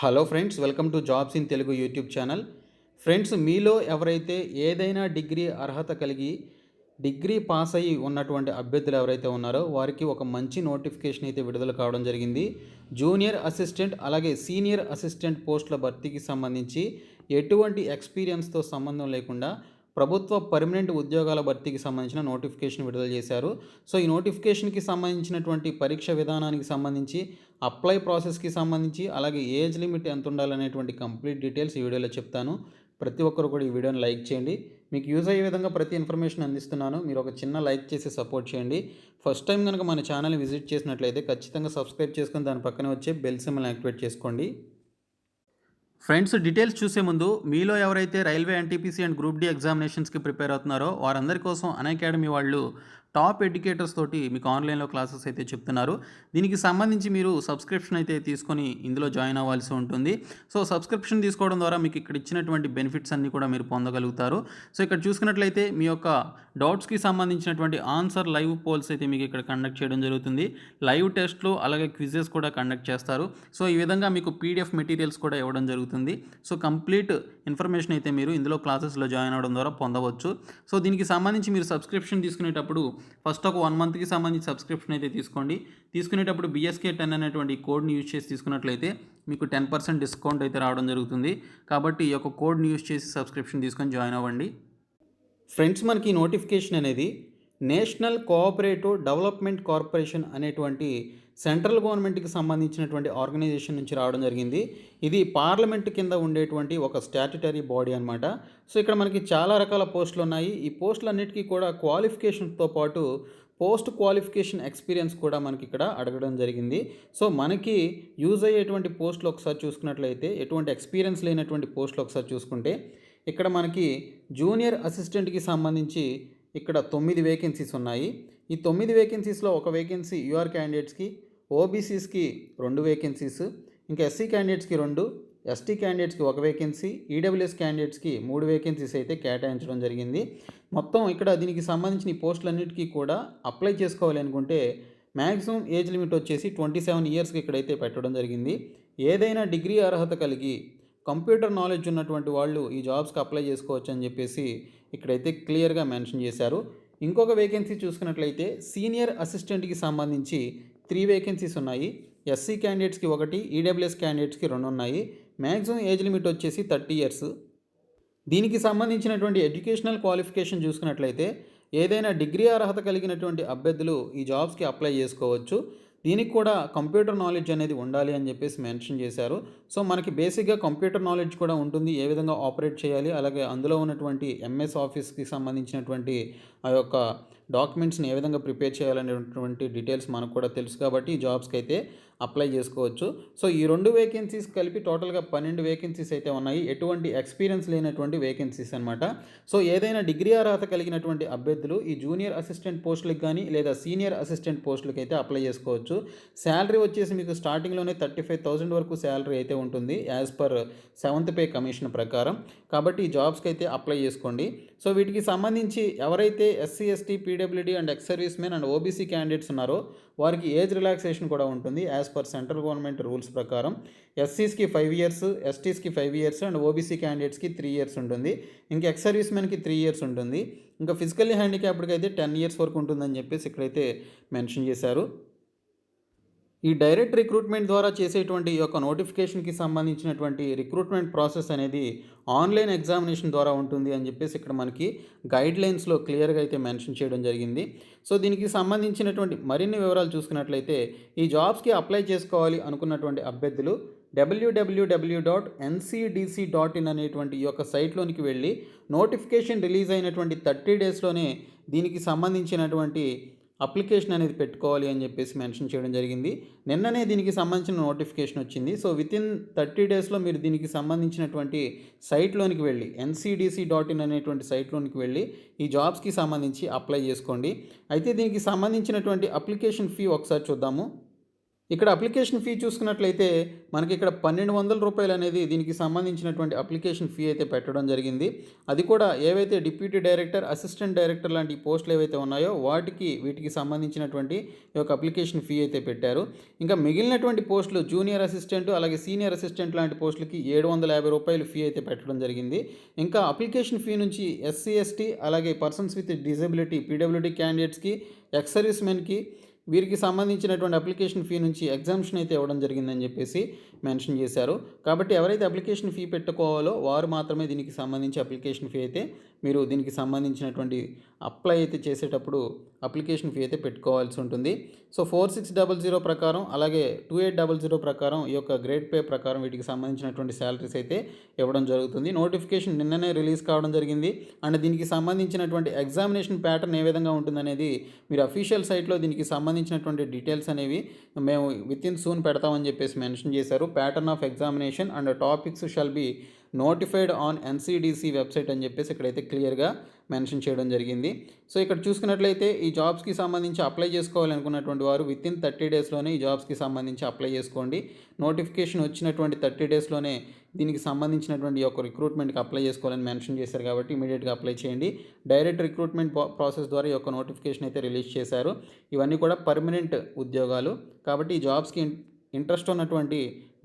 Hello friends, welcome to jobs in Telugu YouTube channel. Friends, మీలో ఎవరైతే ఏదైనా డిగ్రీ అర్హత కలిగి డిగ్రీ పాస్ అయ్యి ఉన్నటువంటి అభ్యర్థులు ఎవరైతే ఉన్నారో వారికి ఒక మంచి నోటిఫికేషన్ అయితే విడుదల కావడం జరిగింది. జూనియర్ అసిస్టెంట్ అలాగే సీనియర్ అసిస్టెంట్ పోస్టుల భర్తీకి సంబంధించి ఎటువంటి ఎక్స్పీరియన్స్తో సంబంధం లేకుండా ప్రభుత్వ పర్మనెంట్ ఉద్యోగాల భర్తీకి సంబంధించిన నోటిఫికేషన్ విడుదల చేశారు. సో ఈ నోటిఫికేషన్కి సంబంధించినటువంటి పరీక్ష విధానానికి సంబంధించి, అప్లై ప్రాసెస్కి సంబంధించి, అలాగే ఏజ్ లిమిట్ ఎంత ఉండాలనేటువంటి కంప్లీట్ డీటెయిల్స్ ఈ వీడియోలో చెప్తాను. ప్రతి ఒక్కరు కూడా ఈ వీడియోని లైక్ చేయండి. మీకు యూజ్ అయ్యే విధంగా ప్రతి ఇన్ఫర్మేషన్ అందిస్తున్నాను. మీరు ఒక చిన్న లైక్ చేసి సపోర్ట్ చేయండి. ఫస్ట్ టైం కనుక మన ఛానల్ని విజిట్ చేసినట్లయితే ఖచ్చితంగా సబ్స్క్రైబ్ చేసుకొని దాని పక్కనే వచ్చే బెల్ సింబల్ని యాక్టివేట్ చేసుకోండి. ఫ్రెండ్స్, డీటెయిల్స్ చూసే ముందు మీలో ఎవరైతే railway NTPC and group D ఎగ్జామినేషన్స్కి ప్రిపేర్ అవుతున్నారో వారందరి కోసం అన్అకాడమీ వాళ్ళు టాప్ ఎడ్యుకేటర్స్ తోటి మీకు ఆన్లైన్లో క్లాసెస్ అయితే చెప్తున్నారు. దీనికి సంబంధించి మీరు సబ్స్క్రిప్షన్ అయితే తీసుకొని ఇందులో జాయిన్ అవ్వాల్సి ఉంటుంది. సో సబ్స్క్రిప్షన్ తీసుకోవడం ద్వారా మీకు ఇక్కడ ఇచ్చినటువంటి బెనిఫిట్స్ అన్నీ కూడా మీరు పొందగలుగుతారు. సో ఇక్కడ చూసుకున్నట్లయితే మీ యొక్క డౌట్స్కి సంబంధించినటువంటి ఆన్సర్ లైవ్ పోల్స్ అయితే మీకు ఇక్కడ కండక్ట్ చేయడం జరుగుతుంది. లైవ్ టెస్ట్లు అలాగే క్విజెస్ కూడా కండక్ట్ చేస్తారు. సో ఈ విధంగా మీకు పీడిఎఫ్ మెటీరియల్స్ కూడా ఇవ్వడం జరుగుతుంది. సో కంప్లీట్ ఇన్ఫర్మేషన్ అయితే మీరు ఇందులో క్లాసెస్లో జాయిన్ అవ్వడం ద్వారా పొందవచ్చు. సో దీనికి సంబంధించి మీరు సబ్స్క్రిప్షన్ తీసుకునేటప్పుడు ఫస్ట్ ఒక 1 మంత్కి సంబంధించి సబ్స్క్రిప్షన్ అయితే తీసుకోండి. తీసుకునేటప్పుడు BSK10 అనేటువంటి కోడ్ని యూజ్ చేసి తీసుకున్నట్లయితే మీకు 10% డిస్కౌంట్ అయితే రావడం జరుగుతుంది. కాబట్టి ఈ యొక్క కోడ్ని యూజ్ చేసి సబ్స్క్రిప్షన్ తీసుకొని జాయిన్ అవ్వండి. ఫ్రెండ్స్, మనకి నోటిఫికేషన్ అనేది నేషనల్ కోఆపరేటివ్ డెవలప్మెంట్ కార్పొరేషన్ అనేటువంటి సెంట్రల్ గవర్నమెంట్కి సంబంధించినటువంటి ఆర్గనైజేషన్ నుంచి రావడం జరిగింది. ఇది పార్లమెంట్ కింద ఉండేటువంటి ఒక స్టాట్యుటరీ బాడీ అనమాట. సో ఇక్కడ మనకి చాలా రకాల పోస్టులు ఉన్నాయి. ఈ పోస్టులన్నిటికీ కూడా క్వాలిఫికేషన్తో పాటు పోస్ట్ క్వాలిఫికేషన్ ఎక్స్పీరియన్స్ కూడా మనకి ఇక్కడ అడగడం జరిగింది. సో మనకి యూజ్ అయ్యేటువంటి పోస్టులు ఒకసారి చూసుకున్నట్లయితే, ఎటువంటి ఎక్స్పీరియన్స్ లేనటువంటి పోస్టులు ఒకసారి చూసుకుంటే, ఇక్కడ మనకి జూనియర్ అసిస్టెంట్కి సంబంధించి ఇక్కడ 9 వేకెన్సీస్ ఉన్నాయి. ఈ 9 వేకెన్సీస్లో ఒక వేకెన్సీ యూఆర్ క్యాండిడేట్స్కి, ఓబీసీస్కి 2 వేకెన్సీస్, ఇంకా ఎస్సీ క్యాండిడేట్స్కి 2, ఎస్టీ క్యాండిడేట్స్కి 1 వేకెన్సీ, ఈడబ్ల్యూఎస్ క్యాండిడేట్స్కి 3 వేకెన్సీస్ అయితే కేటాయించడం జరిగింది. మొత్తం ఇక్కడ దీనికి సంబంధించిన ఈ పోస్టులన్నిటికీ కూడా అప్లై చేసుకోవాలి అనుకుంటే మ్యాక్సిమం ఏజ్ లిమిట్ వచ్చేసి 27 ఇయర్స్కి ఇక్కడైతే పెట్టడం జరిగింది. ఏదైనా డిగ్రీ అర్హత కలిగి కంప్యూటర్ నాలెడ్జ్ ఉన్నటువంటి వాళ్ళు ఈ జాబ్స్కి అప్లై చేసుకోవచ్చు అని చెప్పేసి ఇక్కడైతే క్లియర్గా మెన్షన్ చేశారు. ఇంకొక వేకెన్సీ చూసుకున్నట్లయితే సీనియర్ అసిస్టెంట్కి సంబంధించి 3 వేకెన్సీస్ ఉన్నాయి. ఎస్సీ క్యాండిడేట్స్కి 1, ఈడబ్ల్యూఎస్ క్యాండిడేట్స్కి 2 ఉన్నాయి. మ్యాక్సిమం ఏజ్ లిమిట్ వచ్చేసి 30 ఇయర్స్. దీనికి సంబంధించినటువంటి ఎడ్యుకేషనల్ క్వాలిఫికేషన్ చూసుకున్నట్లయితే ఏదైనా డిగ్రీ అర్హత కలిగినటువంటి అభ్యర్థులు ఈ జాబ్స్కి అప్లై చేసుకోవచ్చు. దీనికి కూడా కంప్యూటర్ నాలెడ్జ్ అనేది ఉండాలి అని చెప్పేసి మెన్షన్ చేశారు. సో మనకి బేసిక్గా కంప్యూటర్ నాలెడ్జ్ కూడా ఉంటుంది, ఏ విధంగా ఆపరేట్ చేయాలి, అలాగే అందులో ఉన్నటువంటి ఎంఎస్ ఆఫీస్కి సంబంధించినటువంటి ఆ యొక్క డాక్యుమెంట్స్ని ఏ విధంగా ప్రిపేర్ చేయాలనేటువంటి డీటెయిల్స్ మనకు కూడా తెలుసు. కాబట్టి ఈ జాబ్స్కి అయితే అప్లై చేసుకోవచ్చు. సో ఈ 2 వేకెన్సీస్ కలిపి టోటల్గా 12 వేకెన్సీస్ అయితే ఉన్నాయి. ఎటువంటి ఎక్స్పీరియన్స్ లేనటువంటి వేకెన్సీస్ అనమాట. సో ఏదైనా డిగ్రీ అర్హత కలిగినటువంటి అభ్యర్థులు ఈ జూనియర్ అసిస్టెంట్ పోస్టులకు కానీ లేదా సీనియర్ అసిస్టెంట్ పోస్టులకు అయితే అప్లై చేసుకోవచ్చు. శాలరీ వచ్చేసి మీకు స్టార్టింగ్లోనే 35,000 వరకు శాలరీ అయితే ఉంటుంది as per 7th pay commission ప్రకారం. కాబట్టి ఈ జాబ్స్కి అయితే అప్లై చేసుకోండి. సో వీటికి సంబంధించి ఎవరైతే SC, ST, PWD and ex servicemen and OBC candidates ఉన్నారో వారికి ఏజ్ రిలాక్సేషన్ కూడా ఉంటుంది as per central government rules ప్రకారం. ఎస్సీస్కి 5 ఇయర్స్, ఎస్టీస్కి 5 ఇయర్స్ అండ్ ఓబీసీ క్యాండిడేట్స్కి 3 ఇయర్స్ ఉంటుంది. ఇంకా ఎక్స్ సర్వీస్ మెన్కి 3 ఇయర్స్ ఉంటుంది. ఇంకా ఫిజికల్లీ హ్యాండిక్యాప్డ్కి అయితే 10 ఇయర్స్ వరకు ఉంటుందని చెప్పేసి ఇక్కడైతే మెన్షన్ చేశారు. ఈ డైరెక్ట్ రిక్రూట్మెంట్ ద్వారా చేసేటువంటి ఈ యొక్క నోటిఫికేషన్కి సంబంధించినటువంటి రిక్రూట్మెంట్ ప్రాసెస్ అనేది ఆన్లైన్ ఎగ్జామినేషన్ ద్వారా ఉంటుంది అని చెప్పేసి ఇక్కడ మనకి గైడ్లైన్స్లో క్లియర్గా అయితే మెన్షన్ చేయడం జరిగింది. సో దీనికి సంబంధించినటువంటి మరిన్ని వివరాలు చూసుకున్నట్లయితే ఈ జాబ్స్కి అప్లై చేసుకోవాలి అనుకున్నటువంటి అభ్యర్థులు www.ncdc.in అనేటువంటి ఈ యొక్క సైట్లోనికి వెళ్ళి నోటిఫికేషన్ రిలీజ్ అయినటువంటి 30 డేస్లోనే దీనికి సంబంధించినటువంటి అప్లికేషన్ అనేది పెట్టుకోవాలి అని చెప్పేసి మెన్షన్ చేయడం జరిగింది. నిన్ననే దీనికి సంబంధించిన నోటిఫికేషన్ వచ్చింది. సో వితిన్ 30 డేస్లో మీరు దీనికి సంబంధించినటువంటి సైట్లోనికి వెళ్ళి ncdc.in అనేటువంటి సైట్లోనికి వెళ్ళి ఈ జాబ్స్కి సంబంధించి అప్లై చేసుకోండి. అయితే దీనికి సంబంధించినటువంటి అప్లికేషన్ ఫీ ఒకసారి చూద్దాము. ఇక్కడ అప్లికేషన్ ఫీ చూసుకున్నట్లయితే మనకి ఇక్కడ రూ. 1200 అనేది దీనికి సంబంధించినటువంటి అప్లికేషన్ ఫీ అయితే పెట్టడం జరిగింది. అది కూడా ఏవైతే డిప్యూటీ డైరెక్టర్, అసిస్టెంట్ డైరెక్టర్ లాంటి పోస్టులు ఏవైతే ఉన్నాయో వీటికి సంబంధించినటువంటి ఈ యొక్క అప్లికేషన్ ఫీ అయితే పెట్టారు. ఇంకా మిగిలినటువంటి పోస్టులు జూనియర్ అసిస్టెంట్ అలాగే సీనియర్ అసిస్టెంట్ లాంటి పోస్టులకి రూ. 750 ఫీ అయితే పెట్టడం జరిగింది. ఇంకా అప్లికేషన్ ఫీ నుంచి ఎస్సీ, ఎస్టీ అలాగే పర్సన్స్ విత్ డిజబిలిటీ పీడబ్ల్యూడీ క్యాండిడేట్స్కి, ఎక్స్ సర్వీస్ మెన్కి వీరికి సంబంధించినటువంటి అప్లికేషన్ ఫీ నుంచి ఎగ్జామ్షన్ అయితే ఇవ్వడం జరిగిందని చెప్పేసి మెన్షన్ చేశారు. కాబట్టి ఎవరైతే అప్లికేషన్ ఫీ పెట్టుకోవాలో వారు మాత్రమే దీనికి సంబంధించి అప్లికేషన్ ఫీ అయితే మీరు దీనికి సంబంధించినటువంటి అప్లై అయితే చేసేటప్పుడు అప్లికేషన్ ఫీ అయితే పెట్టుకోవాల్సి ఉంటుంది. సో 4600 ప్రకారం అలాగే 2800 ప్రకారం ఈ యొక్క గ్రేడ్ పే ప్రకారం వీటికి సంబంధించినటువంటి శాలరీస్ అయితే ఇవ్వడం జరుగుతుంది. నోటిఫికేషన్ నిన్ననే రిలీజ్ కావడం జరిగింది. అండ్ దీనికి సంబంధించినటువంటి ఎగ్జామినేషన్ ప్యాటర్న్ ఏ విధంగా ఉంటుందనేది మీరు అఫీషియల్ సైట్లో దీనికి సంబంధించినటువంటి డీటెయిల్స్ అనేవి మేము వితిన్ సూన్ పెడతామని చెప్పేసి మెన్షన్ చేశారు. Pattern of examination and topics shall be notified on NCDC website అని చెప్పేసి ఇక్కడైతే క్లియర్గా మెన్షన్ చేయడం జరిగింది. సో ఇక్కడ చూసుకున్నట్లయితే ఈ జాబ్స్కి సంబంధించి అప్లై చేసుకోవాలనుకున్నటువంటి వారు వితిన్ 30 డేస్లోనే ఈ జాబ్స్కి సంబంధించి అప్లై చేసుకోండి. నోటిఫికేషన్ వచ్చినటువంటి 30 డేస్లోనే దీనికి సంబంధించినటువంటి యొక్క రిక్రూట్మెంట్కి అప్లై చేసుకోవాలని మెన్షన్ చేశారు కాబట్టి ఇమీడియట్గా అప్లై చేయండి. డైరెక్ట్ రిక్రూట్మెంట్ ప్రాసెస్ ద్వారా ఈ యొక్క నోటిఫికేషన్ అయితే రిలీజ్ చేశారు. ఇవన్నీ కూడా పర్మనెంట్ ఉద్యోగాలు కాబట్టి ఈ జాబ్స్కి ఇంట్రెస్ట్ ఉన్నటువంటి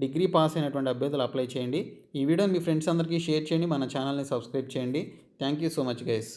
డిగ్రీ పాస్ అయినటువంటి అభ్యర్థులు అప్లై చేయండి. ఈ వీడియోని మీ ఫ్రెండ్స్ అందరికీ షేర్ చేయండి. మన ఛానల్ని సబ్స్క్రైబ్ చేయండి. Thank you so much guys.